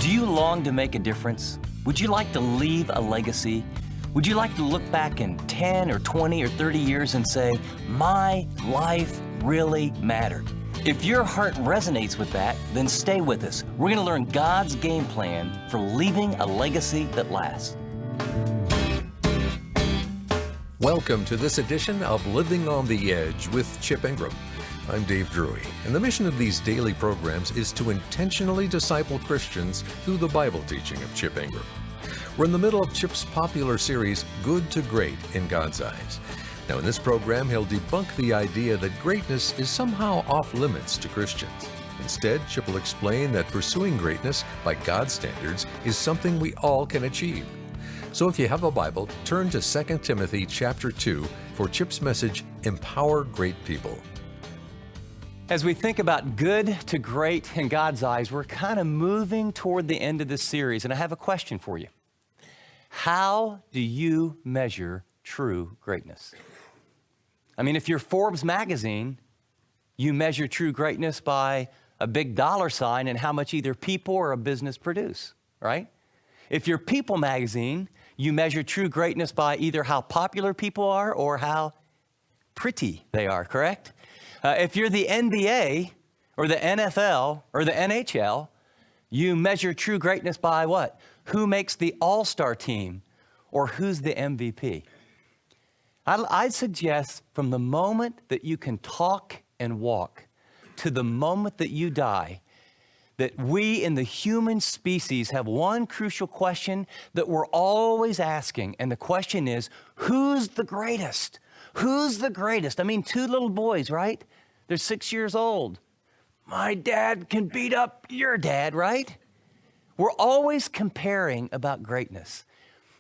Do you long to make a difference? Would you like to leave a legacy? Would you like to look back in 10 or 20 or 30 years and say, my life really mattered? If your heart resonates with that, then stay with us. We're going to learn God's game plan for leaving a legacy that lasts. Welcome to this edition of Living on the Edge with Chip Ingram. I'm Dave Drury, and the mission of these daily programs is to intentionally disciple Christians through the Bible teaching of Chip Ingram. We're in the middle of Chip's popular series, Good to Great in God's Eyes. Now, in this program, he'll debunk the idea that greatness is somehow off limits to Christians. Instead, Chip will explain that pursuing greatness by God's standards is something we all can achieve. So if you have a Bible, turn to 2 Timothy chapter 2 for Chip's message, Empower Great People. As we think about good to great in God's eyes, we're kind of moving toward the end of this series, and I have a question for you. How do you measure true greatness? I mean, if you're Forbes magazine, you measure true greatness by a big dollar sign and how much either people or a business produce, right? If you're People magazine, you measure true greatness by either how popular people are or how pretty they are, correct? If you're the NBA or the NFL or the NHL, you measure true greatness by what? Who makes the all-star team or who's the MVP? I'd suggest from the moment that you can talk and walk to the moment that you die, that we in the human species have one crucial question that we're always asking. And the question is, who's the greatest? Who's the greatest? I mean, two little boys, right? They're 6 years old. My dad can beat up your dad, right? We're always comparing about greatness.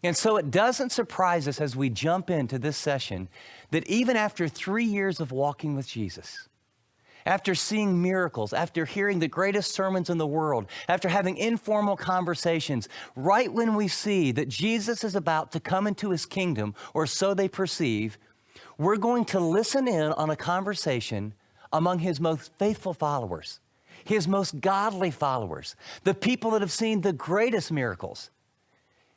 And so it doesn't surprise us as we jump into this session that even after 3 years of walking with Jesus, after seeing miracles, after hearing the greatest sermons in the world, after having informal conversations, right when we see that Jesus is about to come into his kingdom, or so they perceive, we're going to listen in on a conversation among his most faithful followers, his most godly followers, the people that have seen the greatest miracles.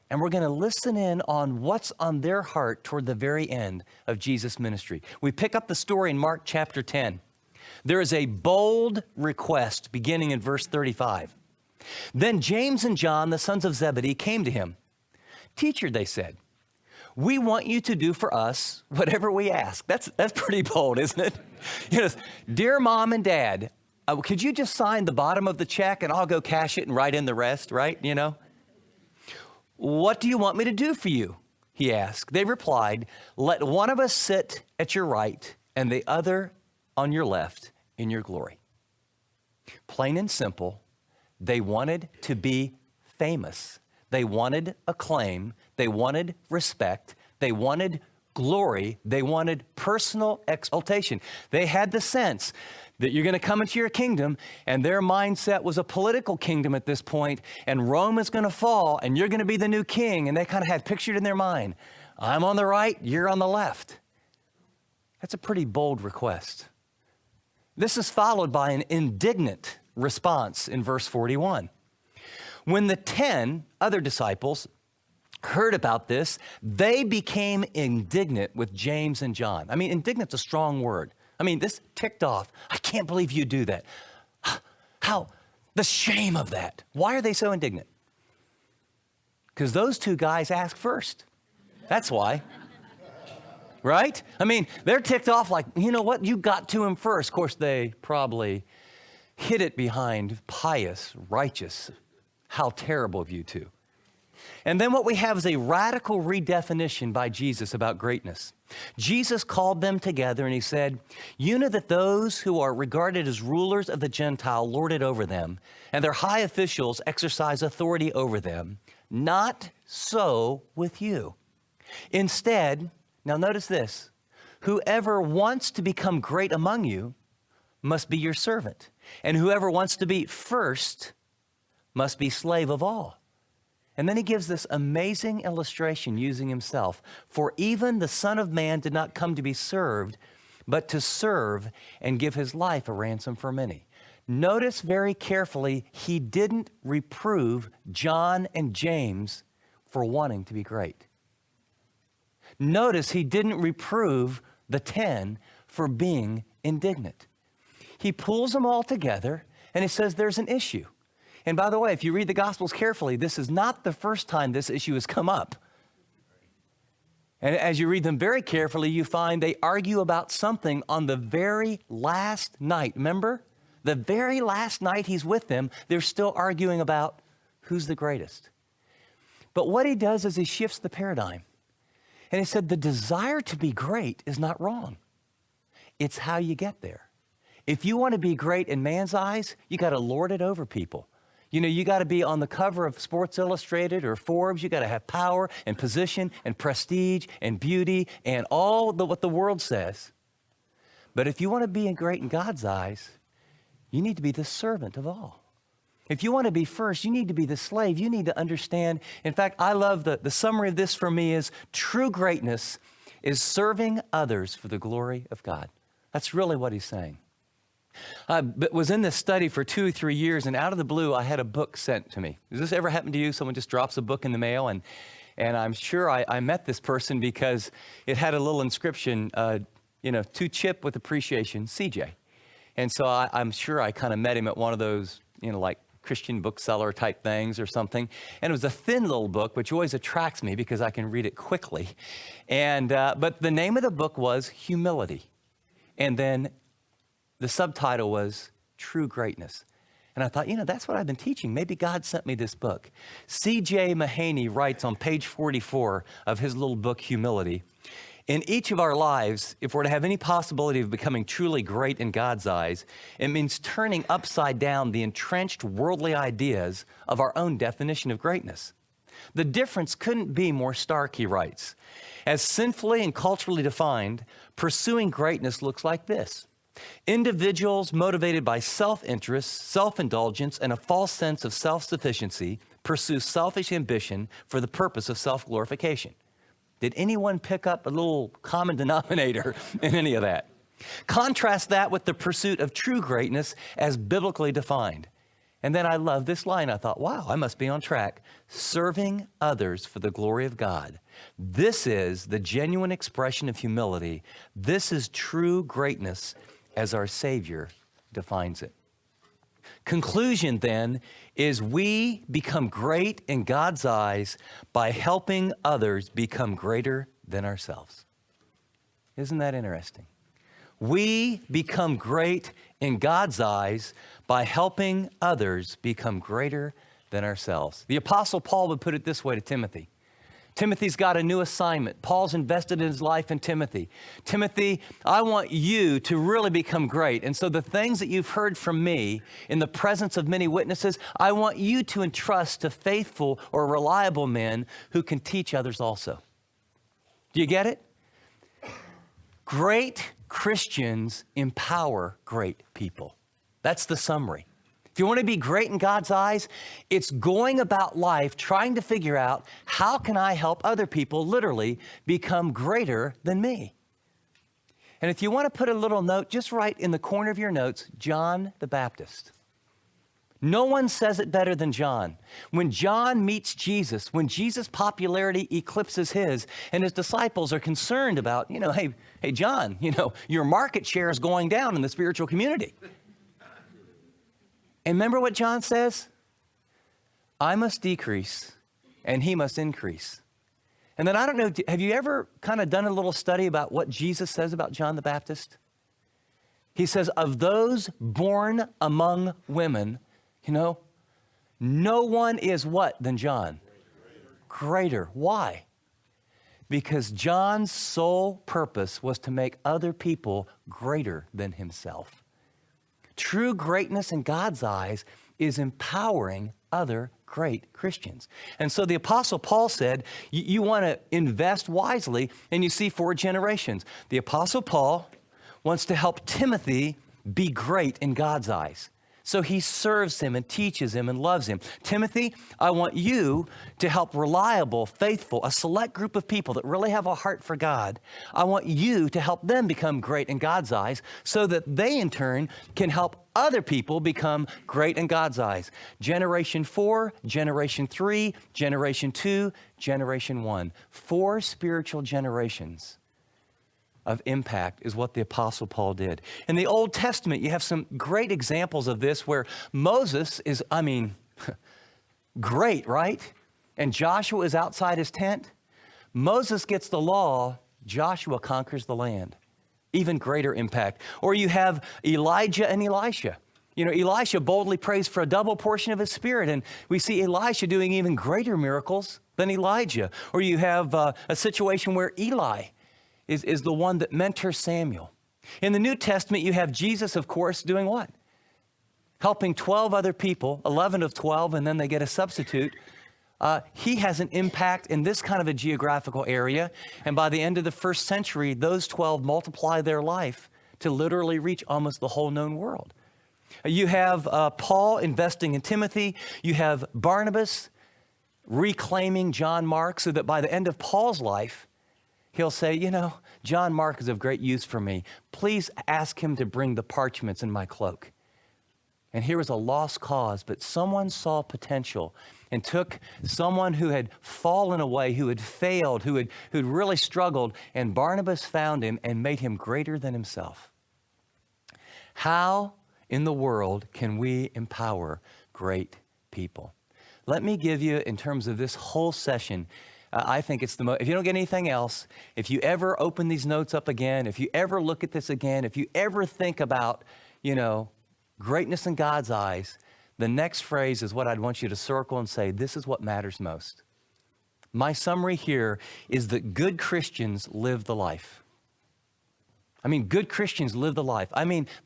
And we're going to listen in on what's on their heart toward the very end of Jesus' ministry. We pick up the story in Mark chapter 10. There is a bold request beginning in verse 35. Then James and John, the sons of Zebedee, came to him. Teacher, they said, we want you to do for us whatever we ask. That's pretty bold, isn't it? You know, dear mom and dad, could you just sign the bottom of the check and I'll go cash it and write in the rest, right? You know? What do you want me to do for you? He asked. They replied, let one of us sit at your right and the other on your left in your glory. Plain and simple, they wanted to be famous. They wanted acclaim. They wanted respect. They wanted glory. They wanted personal exaltation. They had the sense that you're going to come into your kingdom, and their mindset was a political kingdom at this point, and Rome is going to fall, and you're going to be the new king, and they kind of had pictured in their mind, I'm on the right, you're on the left. That's a pretty bold request. This is followed by an indignant response in verse 41. When the 10 other disciples heard about this, they became indignant with James and John. I mean, indignant's a strong word. I mean, this ticked off. I can't believe you do that. How? The shame of that. Why are they so indignant? Because those two guys asked first. That's why. Right? I mean, they're ticked off like, you know what? You got to him first. Of course, they probably hid it behind pious, righteous. How terrible of you two. And then what we have is a radical redefinition by Jesus about greatness. Jesus called them together and he said, you know that those who are regarded as rulers of the Gentile lord it over them, and their high officials exercise authority over them. Not so with you. Instead, now notice this, whoever wants to become great among you must be your servant, and whoever wants to be first must be slave of all. And then he gives this amazing illustration using himself. For even the Son of Man did not come to be served, but to serve and give his life a ransom for many. Notice very carefully, he didn't reprove John and James for wanting to be great. Notice he didn't reprove the 10 for being indignant. He pulls them all together and he says there's an issue. And by the way, if you read the Gospels carefully, this is not the first time this issue has come up. And as you read them very carefully, you find they argue about something on the very last night. Remember? The very last night he's with them, they're still arguing about who's the greatest. But what he does is he shifts the paradigm. And he said the desire to be great is not wrong. It's how you get there. If you want to be great in man's eyes, you got to lord it over people. You know, you got to be on the cover of Sports Illustrated or Forbes. You got to have power and position and prestige and beauty and all what the world says. But if you want to be great in God's eyes, you need to be the servant of all. If you want to be first, you need to be the slave. You need to understand. In fact, I love the summary of this for me is true greatness is serving others for the glory of God. That's really what he's saying. I was in this study for 2 or 3 years, and out of the blue, I had a book sent to me. Does this ever happen to you? Someone just drops a book in the mail, and I'm sure I met this person because it had a little inscription, to Chip with appreciation, CJ. And so I'm sure I kind of met him at one of those, like Christian bookseller type things or something. And it was a thin little book, which always attracts me because I can read it quickly. And but the name of the book was Humility. And then the subtitle was True Greatness. And I thought, that's what I've been teaching. Maybe God sent me this book. C.J. Mahaney writes on page 44 of his little book, Humility, in each of our lives, if we're to have any possibility of becoming truly great in God's eyes, it means turning upside down the entrenched worldly ideas of our own definition of greatness. The difference couldn't be more stark, he writes. As sinfully and culturally defined, pursuing greatness looks like this. Individuals motivated by self-interest, self-indulgence, and a false sense of self-sufficiency pursue selfish ambition for the purpose of self-glorification. Did anyone pick up a little common denominator in any of that? Contrast that with the pursuit of true greatness as biblically defined. And then I love this line. I thought, wow, I must be on track. Serving others for the glory of God. This is the genuine expression of humility. This is true greatness as our Savior defines it. Conclusion then is we become great in God's eyes by helping others become greater than ourselves. Isn't that interesting? We become great in God's eyes by helping others become greater than ourselves. The Apostle Paul would put it this way to Timothy. Timothy's got a new assignment. Paul's invested in his life in Timothy. Timothy, I want you to really become great. And so the things that you've heard from me in the presence of many witnesses, I want you to entrust to faithful or reliable men who can teach others also. Do you get it? Great Christians empower great people. That's the summary. If you want to be great in God's eyes, it's going about life trying to figure out how can I help other people literally become greater than me. And if you want to put a little note, just write in the corner of your notes, John the Baptist. No one says it better than John. When John meets Jesus, when Jesus' popularity eclipses his, and his disciples are concerned about, hey, John, your market share is going down in the spiritual community. And remember what John says? I must decrease and he must increase. And then I don't know, have you ever kind of done a little study about what Jesus says about John the Baptist? He says, of those born among women, no one is what than John? Greater. Why? Because John's sole purpose was to make other people greater than himself. True greatness in God's eyes is empowering other great Christians. And so the Apostle Paul said, you want to invest wisely, and you see 4 generations. The Apostle Paul wants to help Timothy be great in God's eyes. So he serves him and teaches him and loves him. Timothy, I want you to help reliable, faithful, a select group of people that really have a heart for God. I want you to help them become great in God's eyes so that they in turn can help other people become great in God's eyes. Generation 4, generation 3, generation 2, generation 1. 4 spiritual generations of impact is what the Apostle Paul did. In the Old Testament, you have some great examples of this where Moses is, great, right? And Joshua is outside his tent. Moses gets the law, Joshua conquers the land. Even greater impact. Or you have Elijah and Elisha. You know, Elisha boldly prays for a double portion of his spirit, and we see Elisha doing even greater miracles than Elijah. Or you have a situation where Eli is the one that mentors Samuel. In the New Testament, you have Jesus, of course, doing what? Helping 12 other people, 11 of 12, and then they get a substitute. He has an impact in this kind of a geographical area. And by the end of the first century, those 12 multiply their life to literally reach almost the whole known world. You have Paul investing in Timothy. You have Barnabas reclaiming John Mark so that by the end of Paul's life, he'll say, you know, John Mark is of great use for me. Please ask him to bring the parchments in my cloak. And here was a lost cause, but someone saw potential and took someone who had fallen away, who had failed, who'd really struggled, and Barnabas found him and made him greater than himself. How in the world can we empower great people? Let me give you, in terms of this whole session, I think it's the most, if you don't get anything else, if you ever open these notes up again, if you ever look at this again, if you ever think about, greatness in God's eyes, the next phrase is what I'd want you to circle and say, this is what matters most. My summary here is that good Christians live the life. Good Christians live the life.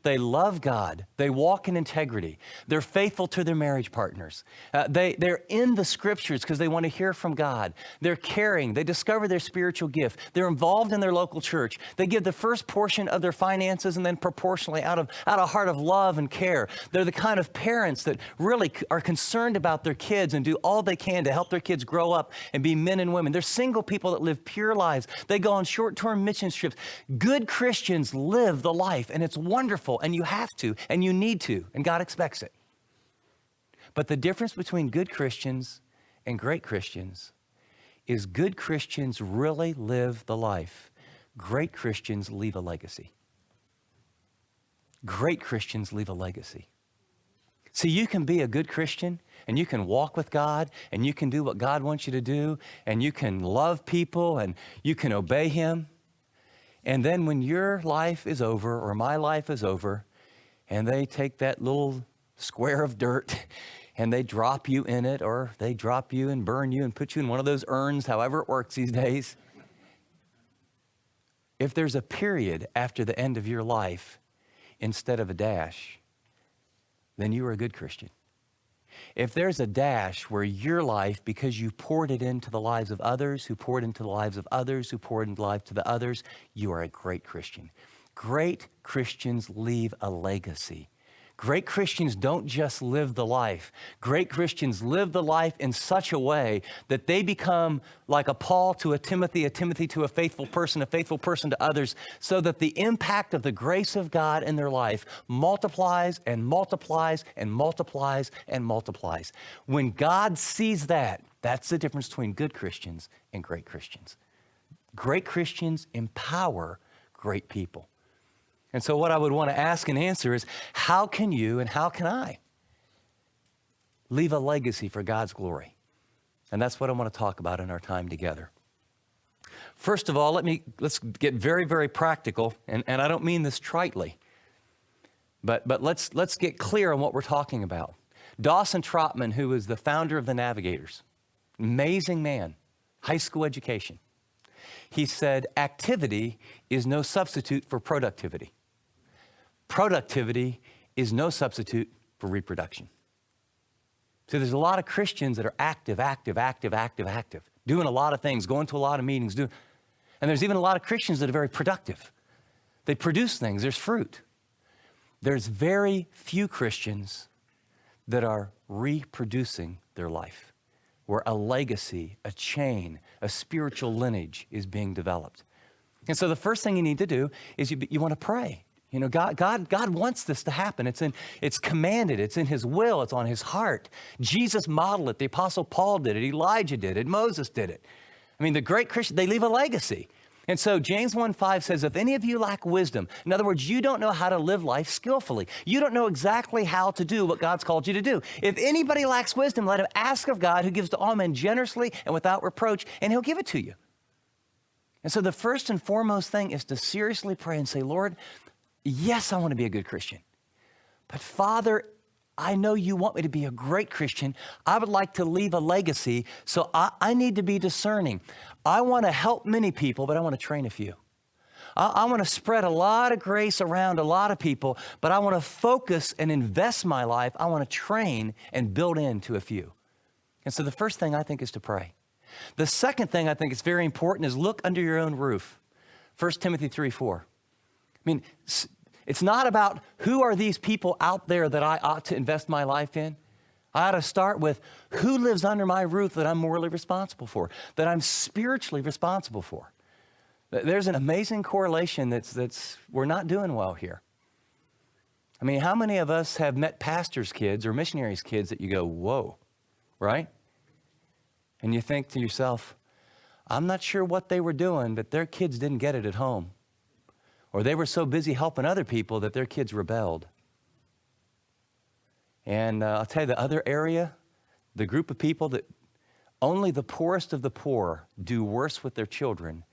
They love God. They walk in integrity. They're faithful to their marriage partners. They're in the scriptures because they want to hear from God. They're caring. They discover their spiritual gift. They're involved in their local church. They give the first portion of their finances and then proportionally out of a heart of love and care. They're the kind of parents that really are concerned about their kids and do all they can to help their kids grow up and be men and women. They're single people that live pure lives. They go on short-term mission trips. Good Christians live the life, and it's wonderful, and you have to, and you need to, and God expects it. But the difference between good Christians and great Christians is good Christians really live the life. Great Christians leave a legacy. Great Christians leave a legacy. See, you can be a good Christian, and you can walk with God, and you can do what God wants you to do, and you can love people, and you can obey Him. And then when your life is over, or my life is over, and they take that little square of dirt and they drop you in it, or they drop you and burn you and put you in one of those urns, however it works these days. If there's a period after the end of your life instead of a dash, then you are a good Christian. If there's a dash where your life, because you poured it into the lives of others, who poured into the lives of others, who poured into the life to the others, you are a great Christian. Great Christians leave a legacy. Great Christians don't just live the life. Great Christians live the life in such a way that they become like a Paul to a Timothy to a faithful person to others, so that the impact of the grace of God in their life multiplies and multiplies and multiplies and multiplies. When God sees that, that's the difference between good Christians and great Christians. Great Christians empower great people. And so what I would want to ask and answer is, how can you and how can I leave a legacy for God's glory? And that's what I want to talk about in our time together. First of all, let's get very, very practical, and I don't mean this tritely, but let's get clear on what we're talking about. Dawson Trotman, who was the founder of the Navigators, amazing man, high school education. He said, activity is no substitute for productivity. Productivity is no substitute for reproduction. So there's a lot of Christians that are active, doing a lot of things, going to a lot of meetings, and there's even a lot of Christians that are very productive. They produce things, there's fruit. There's very few Christians that are reproducing their life, where a legacy, a chain, a spiritual lineage is being developed. And so the first thing you need to do is you want to pray. You know, God wants this to happen. It's commanded. It's in his will. It's on his heart. Jesus modeled it. The Apostle Paul did it. Elijah did it. Moses did it. I mean, the great Christians, they leave a legacy. And so James 1:5 says, if any of you lack wisdom, in other words, you don't know how to live life skillfully. You don't know exactly how to do what God's called you to do. If anybody lacks wisdom, let him ask of God, who gives to all men generously and without reproach, and he'll give it to you. And so the first and foremost thing is to seriously pray and say, Lord, yes, I want to be a good Christian. But Father, I know you want me to be a great Christian. I would like to leave a legacy, so I need to be discerning. I want to help many people, but I want to train a few. I want to spread a lot of grace around a lot of people, but I want to focus and invest my life. I want to train and build into a few. And so the first thing I think is to pray. The second thing I think is very important is look under your own roof. 1 Timothy 3:4. I mean, it's not about who are these people out there that I ought to invest my life in. I ought to start with who lives under my roof that I'm morally responsible for, that I'm spiritually responsible for. There's an amazing correlation that's we're not doing well here. I mean, how many of us have met pastors' kids or missionaries' kids that you go, whoa, right? And you think to yourself, I'm not sure what they were doing, but their kids didn't get it at home. Or they were so busy helping other people that their kids rebelled. And I'll tell you the other area, the group of people that only the poorest of the poor do worse with their children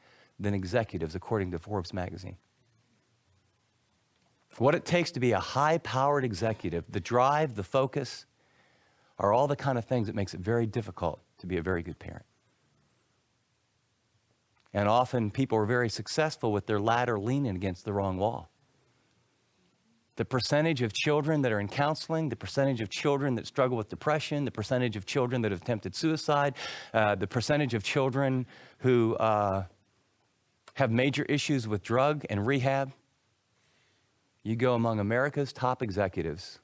than executives, according to Forbes magazine. What it takes to be a high-powered executive, the drive, the focus, are all the kind of things that makes it very difficult to be a very good parent. And often people are very successful with their ladder leaning against the wrong wall. The percentage of children that are in counseling, the percentage of children that struggle with depression, the percentage of children that have attempted suicide, the percentage of children who have major issues with drug and rehab. You go among America's top executives,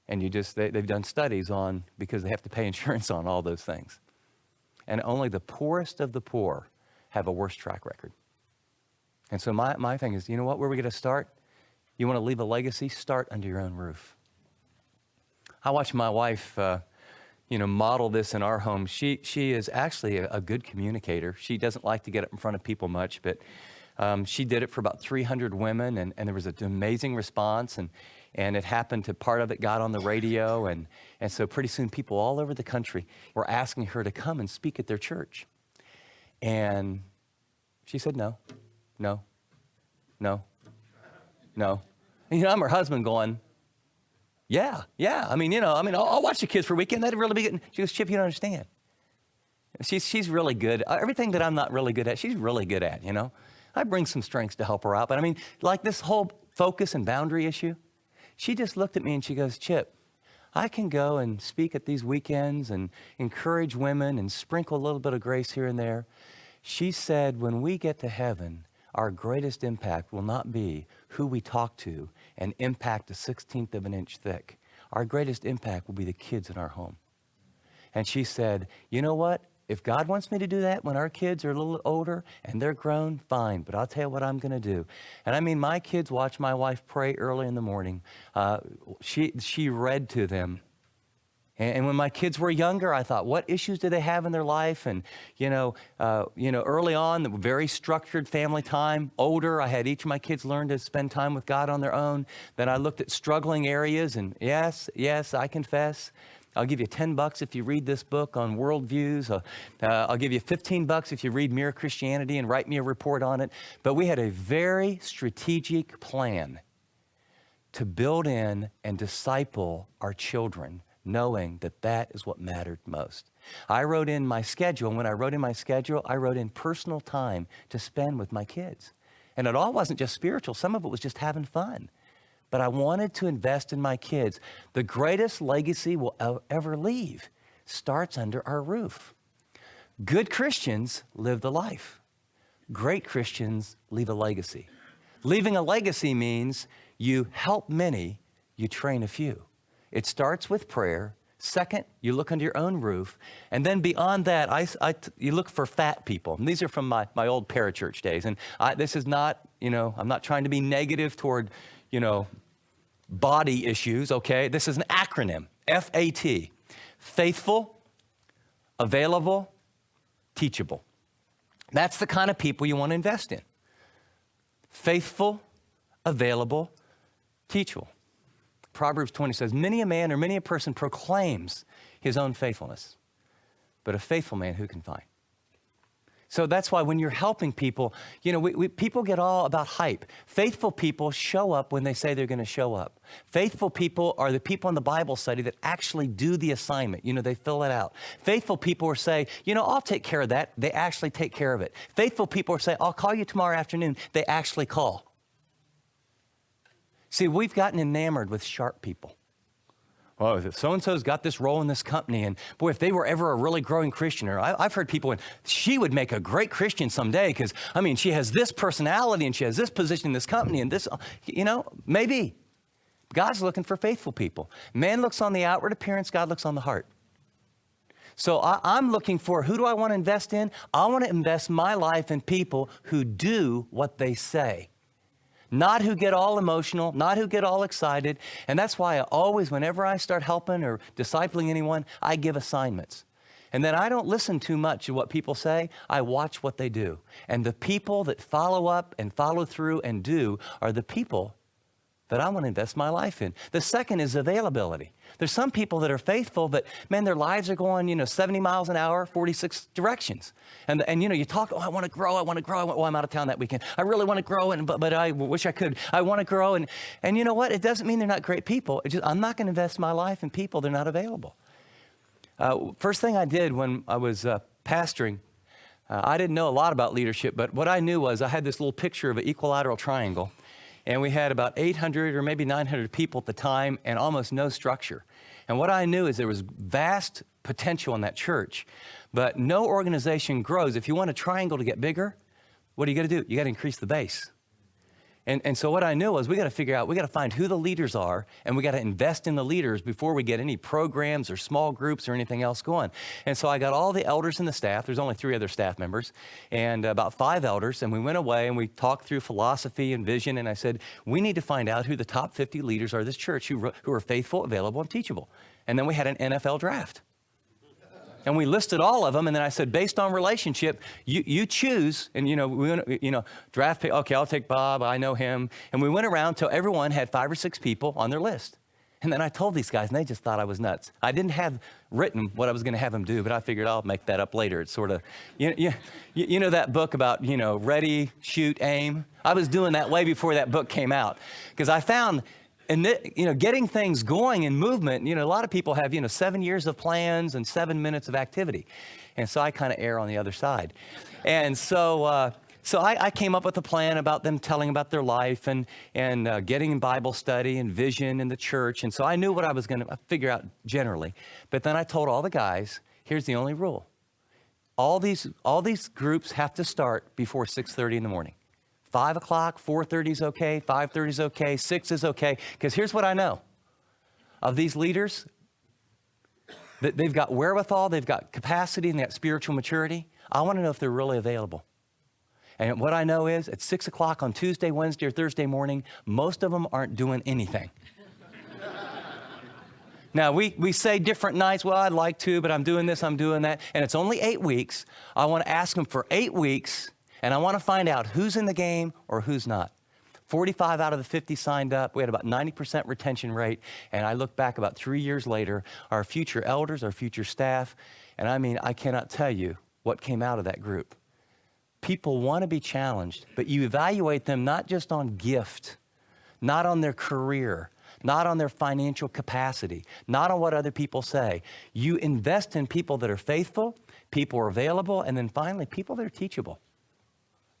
and they've done studies on, because they have to pay insurance on all those things. And only the poorest of the poor have a worse track record. And so my thing is, you know what, where are we going to start? You want to leave a legacy? Start under your own roof. I watched my wife, model this in our home. She is actually a good communicator. She doesn't like to get up in front of people much, but she did it for about 300 women, and there was an amazing response, and it happened to part of it got on the radio, and so pretty soon people all over the country were asking her to come and speak at their church. And she said, no. And, I'm her husband going, yeah. I'll watch the kids for a weekend. That'd really be good. She goes, Chip, you don't understand. She's really good. Everything that I'm not really good at, she's really good at, I bring some strengths to help her out. But like this whole focus and boundary issue, she just looked at me and she goes, Chip, I can go and speak at these weekends and encourage women and sprinkle a little bit of grace here and there. She said, when we get to heaven, our greatest impact will not be who we talk to and impact a 1/16 of an inch thick. Our greatest impact will be the kids in our home. And she said, you know what? If God wants me to do that when our kids are a little older and they're grown, fine. But I'll tell you what I'm going to do. And my kids watch my wife pray early in the morning. She read to them. And when my kids were younger, I thought, what issues do they have in their life? And, early on, very structured family time. Older, I had each of my kids learn to spend time with God on their own. Then I looked at struggling areas, and yes, I confess, I'll give you $10 if you read this book on worldviews. I'll give you $15 if you read Mere Christianity and write me a report on it. But we had a very strategic plan to build in and disciple our children, knowing that is what mattered most. I wrote in my schedule, and when I wrote in my schedule, I wrote in personal time to spend with my kids. And it all wasn't just spiritual. Some of it was just having fun. But I wanted to invest in my kids. The greatest legacy we'll ever leave starts under our roof. Good Christians live the life. Great Christians leave a legacy. Leaving a legacy means you help many, you train a few. It starts with prayer, Second, you look under your own roof. And then beyond that, you look for fat people. And these are from my old parachurch days. And this is not, I'm not trying to be negative toward, body issues, okay? This is an acronym, FAT. Faithful, available, teachable. That's the kind of people you want to invest in. Faithful, available, teachable. Proverbs 20 says, many a man or many a person proclaims his own faithfulness, but a faithful man who can find? So that's why when you're helping people, people get all about hype. Faithful people show up when they say they're going to show up. Faithful people are the people in the Bible study that actually do the assignment. They fill it out. Faithful people are say, I'll take care of that. They actually take care of it. Faithful people are say, I'll call you tomorrow afternoon. They actually call. See, we've gotten enamored with sharp people. Well, so-and-so's got this role in this company, and boy, if they were ever a really growing Christian, or I've heard people, she would make a great Christian someday because, she has this personality and she has this position in this company and this, maybe. God's looking for faithful people. Man looks on the outward appearance, God looks on the heart. So I'm looking for, who do I want to invest in? I want to invest my life in people who do what they say. Not who get all emotional, not who get all excited. And that's why I always, whenever I start helping or discipling anyone, I give assignments. And then I don't listen too much to what people say. I watch what they do. And the people that follow up and follow through and do are the people that I want to invest my life in. The second is availability. There's some people that are faithful, but man, their lives are going, 70 miles an hour, 46 directions. And you talk, I want to grow. I'm out of town that weekend. I really want to grow, but I wish I could. I want to grow. And you know what? It doesn't mean they're not great people. I'm not going to invest my life in people that are not available. First thing I did when I was pastoring, I didn't know a lot about leadership, but what I knew was I had this little picture of an equilateral triangle. And we had about 800 or maybe 900 people at the time and almost no structure. And what I knew is there was vast potential in that church, but no organization grows. If you want a triangle to get bigger, what do you got to do? You got to increase the base. And so what I knew was we got to find who the leaders are, and we got to invest in the leaders before we get any programs or small groups or anything else going. And so I got all the elders and the staff. There's only 3 other staff members and about 5 elders. And we went away and we talked through philosophy and vision. And I said, we need to find out who the top 50 leaders are of this church who are faithful, available, and teachable. And then we had an NFL draft. And we listed all of them, and then I said, based on relationship, you choose, and draft pick, okay, I'll take Bob, I know him. And we went around till everyone had 5 or 6 people on their list. And then I told these guys, and they just thought I was nuts. I didn't have written what I was going to have them do, but I figured I'll make that up later. It's sort of, that book about, ready, shoot, aim. I was doing that way before that book came out, because I found, getting things going in movement, a lot of people have, 7 years of plans and 7 minutes of activity. And so I kind of err on the other side. And so I came up with a plan about them telling about their life and getting in Bible study and vision in the church. And so I knew what I was going to figure out generally. But then I told all the guys, here's the only rule. All these groups have to start before 6:30 in the morning. 5 o'clock, 4:30 is okay, 5:30 is okay, 6 is okay. Because here's what I know. Of these leaders, that they've got wherewithal, they've got capacity, and they've got spiritual maturity. I want to know if they're really available. And what I know is at 6 o'clock on Tuesday, Wednesday, or Thursday morning, most of them aren't doing anything. Now, we say different nights, well, I'd like to, but I'm doing this, I'm doing that. And it's only 8 weeks. I want to ask them for 8 weeks. And I want to find out who's in the game or who's not. 45 out of the 50 signed up. We had about 90% retention rate. And I look back about 3 years later, our future elders, our future staff, and I cannot tell you what came out of that group. People want to be challenged, but you evaluate them not just on gift, not on their career, not on their financial capacity, not on what other people say. You invest in people that are faithful, people are available, and then finally, people that are teachable.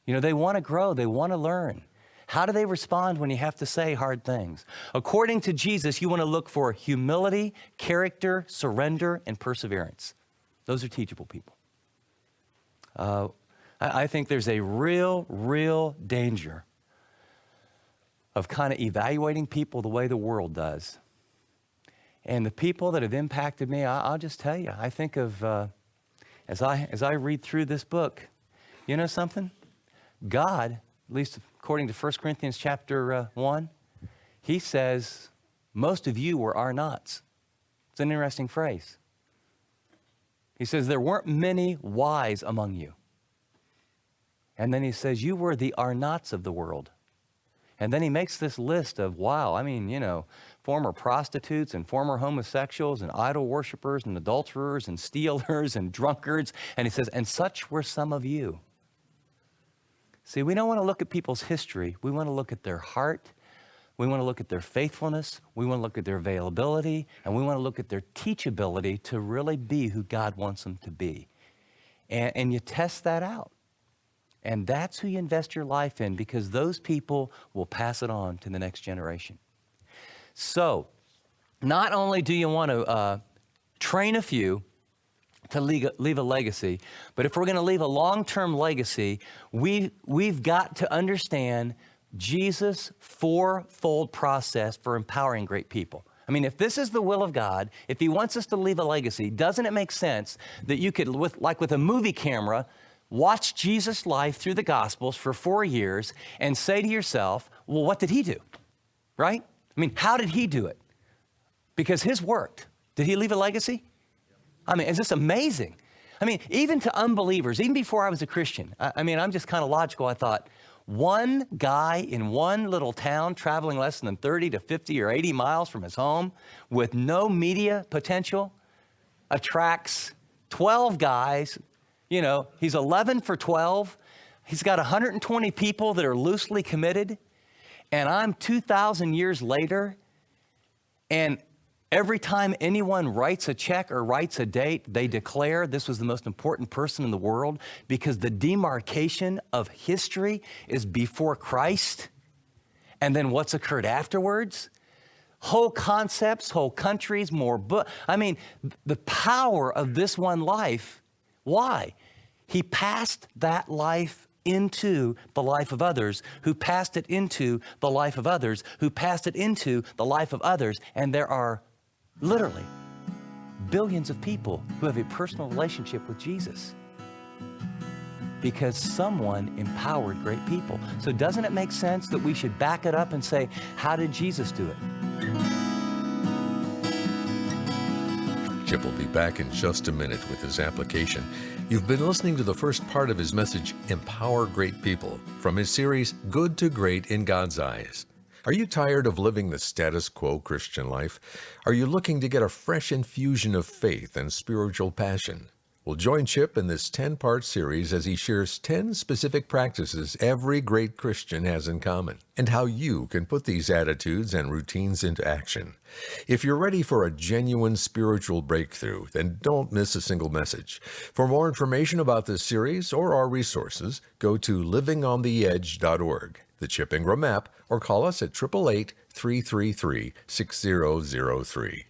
They want to grow. They want to learn. How do they respond when you have to say hard things? According to Jesus, you want to look for humility, character, surrender, and perseverance. Those are teachable people. I think there's a real danger of kind of evaluating people the way the world does And the people that have impacted me, I'll just tell you, I think of, as I read through this book, you know something? God, at least according to 1 Corinthians chapter 1, he says, most of you were are-nots. It's an interesting phrase. He says, there weren't many wise among you. And then he says, you were the are-nots of the world. And then he makes this list of, wow, I mean, you know, former prostitutes and former homosexuals and idol worshipers and adulterers and stealers and drunkards. And he says, and such were some of you. See, we don't want to look at people's history. We want to look at their heart. We want to look at their faithfulness. We want to look at their availability. And we want to look at their teachability to really be who God wants them to be. And you test that out. And that's who you invest your life in, because those people will pass it on to the next generation. So not only do you want to train a few to leave a legacy, but if we're going to leave a long-term legacy, we've got to understand Jesus' fourfold process for empowering great people. I mean, if this is the will of God, if he wants us to leave a legacy, doesn't it make sense that you could, with a movie camera, watch Jesus' life through the Gospels for 4 years and say to yourself, well, what did he do? Right? I mean, how did he do it? Because his worked. Did he leave a legacy? I mean, is this amazing? I mean, even to unbelievers, even before I was a Christian, I mean, I'm just kind of logical. I thought, one guy in one little town traveling less than 30 to 50 or 80 miles from his home with no media potential attracts 12 guys. You know, he's 11 for 12. He's got 120 people that are loosely committed. And I'm 2,000 years later. And every time anyone writes a check or writes a date, they declare this was the most important person in the world, because the demarcation of history is before Christ. And then what's occurred afterwards? Whole concepts, whole countries, more book. I mean, the power of this one life. Why? He passed that life into the life of others, who passed it into the life of others, who passed it into the life of others. And there are literally billions of people who have a personal relationship with Jesus because someone empowered great people. So doesn't it make sense that we should back it up and say, how did Jesus do it? Chip will be back in just a minute with his application. You've been listening to the first part of his message, Empower Great People, from his series, Good to Great in God's Eyes. Are you tired of living the status quo Christian life? Are you looking to get a fresh infusion of faith and spiritual passion? Well, join Chip in this 10-part series as he shares 10 specific practices every great Christian has in common, and how you can put these attitudes and routines into action. If you're ready for a genuine spiritual breakthrough, then don't miss a single message. For more information about this series or our resources, go to livingontheedge.org, the Chip Ingram app, or call us at 888-333-6003.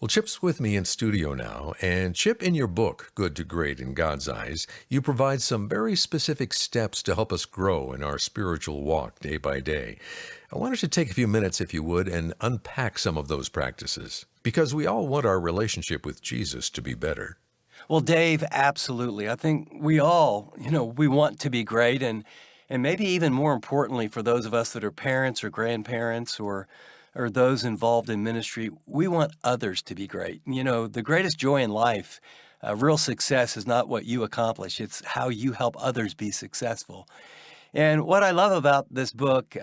Well, Chip's with me in studio now, and Chip, in your book, Good to Great in God's Eyes, you provide some very specific steps to help us grow in our spiritual walk day by day. I wanted to take a few minutes, if you would, and unpack some of those practices, because we all want our relationship with Jesus to be better. Well, Dave, absolutely. I think we all, we want to be great, and maybe even more importantly, for those of us that are parents or grandparents or those involved in ministry, we want others to be great. The greatest joy in life, real success, is not what you accomplish. It's how you help others be successful. And what I love about this book,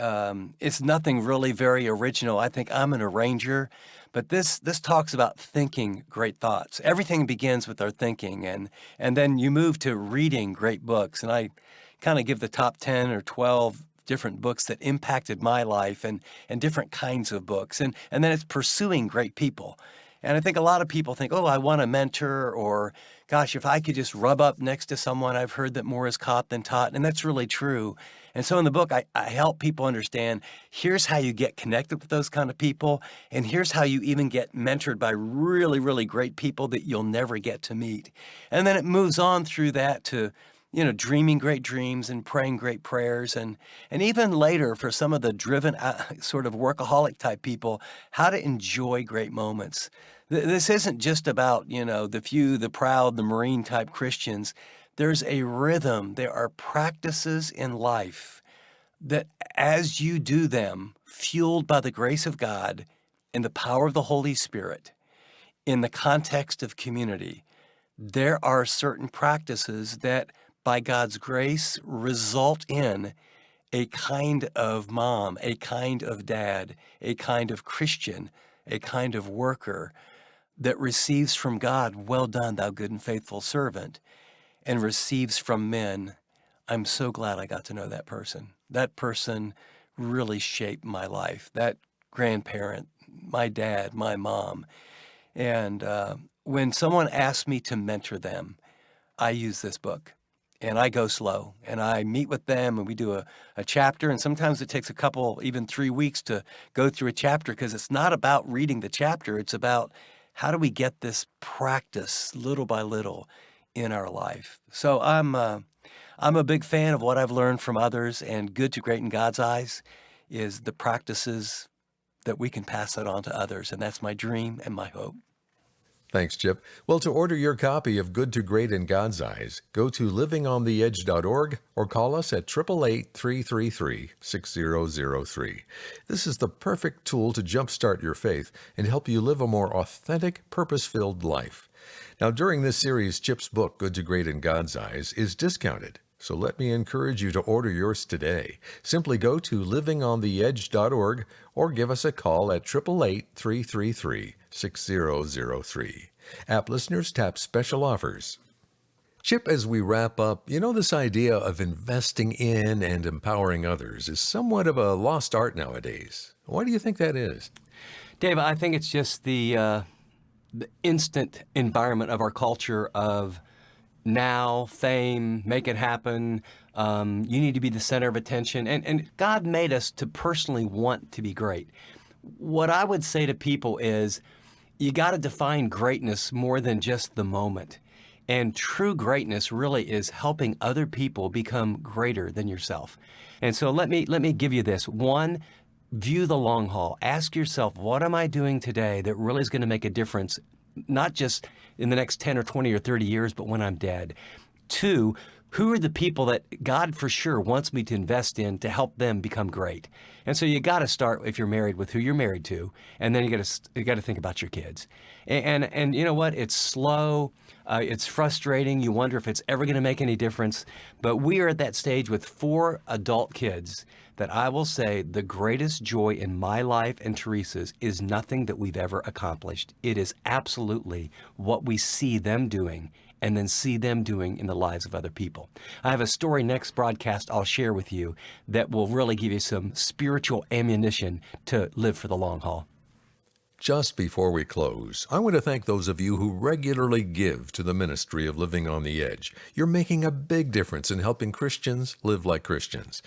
it's nothing really very original. I think I'm an arranger, but this talks about thinking great thoughts. Everything begins with our thinking, and then you move to reading great books. And I kind of give the top 10 or 12 different books that impacted my life, and different kinds of books. And then it's pursuing great people. And I think a lot of people think, oh, I want a mentor, or gosh, if I could just rub up next to someone, I've heard that more is caught than taught. And that's really true. And so in the book, I help people understand, here's how you get connected with those kind of people. And here's how you even get mentored by really, really great people that you'll never get to meet. And then it moves on through that to dreaming great dreams and praying great prayers, and even later for some of the driven sort of workaholic type people, how to enjoy great moments. This isn't just about, the few, the proud, the Marine type Christians. There's a rhythm. There are practices in life that as you do them, fueled by the grace of God and the power of the Holy Spirit, in the context of community, there are certain practices that by God's grace result in a kind of mom, a kind of dad, a kind of Christian, a kind of worker that receives from God, "Well done, thou good and faithful servant," and receives from men, "I'm so glad I got to know that person. That person really shaped my life. That grandparent, my dad, my mom." And when someone asks me to mentor them, I use this book. And I go slow, and I meet with them, and we do a chapter, and sometimes it takes a couple, even 3 weeks to go through a chapter, because it's not about reading the chapter. It's about how do we get this practice little by little in our life. So I'm a big fan of what I've learned from others, and good to great in God's eyes is the practices that we can pass that on to others, and that's my dream and my hope. Thanks, Chip. Well, to order your copy of Good to Great in God's Eyes, go to livingontheedge.org or call us at 888-333-6003. This is the perfect tool to jumpstart your faith and help you live a more authentic, purpose-filled life. Now, during this series, Chip's book, Good to Great in God's Eyes, is discounted. So let me encourage you to order yours today. Simply go to livingontheedge.org or give us a call at 888-333-6003. App listeners tap special offers. Chip, as we wrap up, this idea of investing in and empowering others is somewhat of a lost art nowadays. Why do you think that is? Dave, I think it's just the instant environment of our culture of now, fame, make it happen, you need to be the center of attention. And God made us to personally want to be great. What I would say to people is you got to define greatness more than just the moment. And true greatness really is helping other people become greater than yourself. And so let me give you this. One, view the long haul. Ask yourself, what am I doing today that really is going to make a difference, not just in the next 10 or 20 or 30 years, but when I'm dead? Two, who are the people that God for sure wants me to invest in to help them become great? And so you got to start, if you're married, with who you're married to, and then you got to think about your kids. And you know what? It's slow. It's frustrating. You wonder if it's ever going to make any difference. But we are at that stage with 4 adult kids that I will say the greatest joy in my life and Teresa's is nothing that we've ever accomplished. It is absolutely what we see them doing and then see them doing in the lives of other people. I have a story next broadcast I'll share with you that will really give you some spiritual ammunition to live for the long haul. Just before we close, I want to thank those of you who regularly give to the ministry of Living on the Edge. You're making a big difference in helping Christians live like Christians.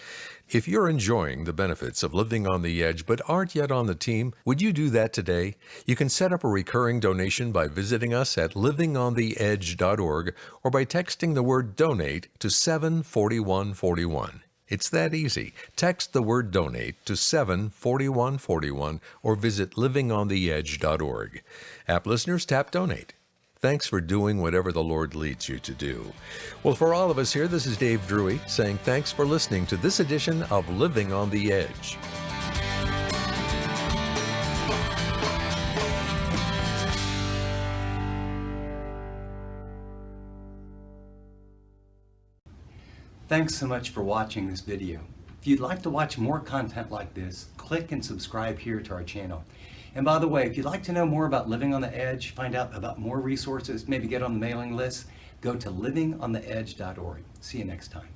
If you're enjoying the benefits of Living on the Edge but aren't yet on the team, would you do that today? You can set up a recurring donation by visiting us at livingontheedge.org or by texting the word donate to 74141. It's that easy. Text the word donate to 74141 or visit livingontheedge.org. App listeners, tap donate. Thanks for doing whatever the Lord leads you to do. Well, for all of us here, this is Dave Drury saying thanks for listening to this edition of Living on the Edge. Thanks so much for watching this video. If you'd like to watch more content like this, click and subscribe here to our channel. And by the way, if you'd like to know more about Living on the Edge, find out about more resources, maybe get on the mailing list, go to livingontheedge.org. See you next time.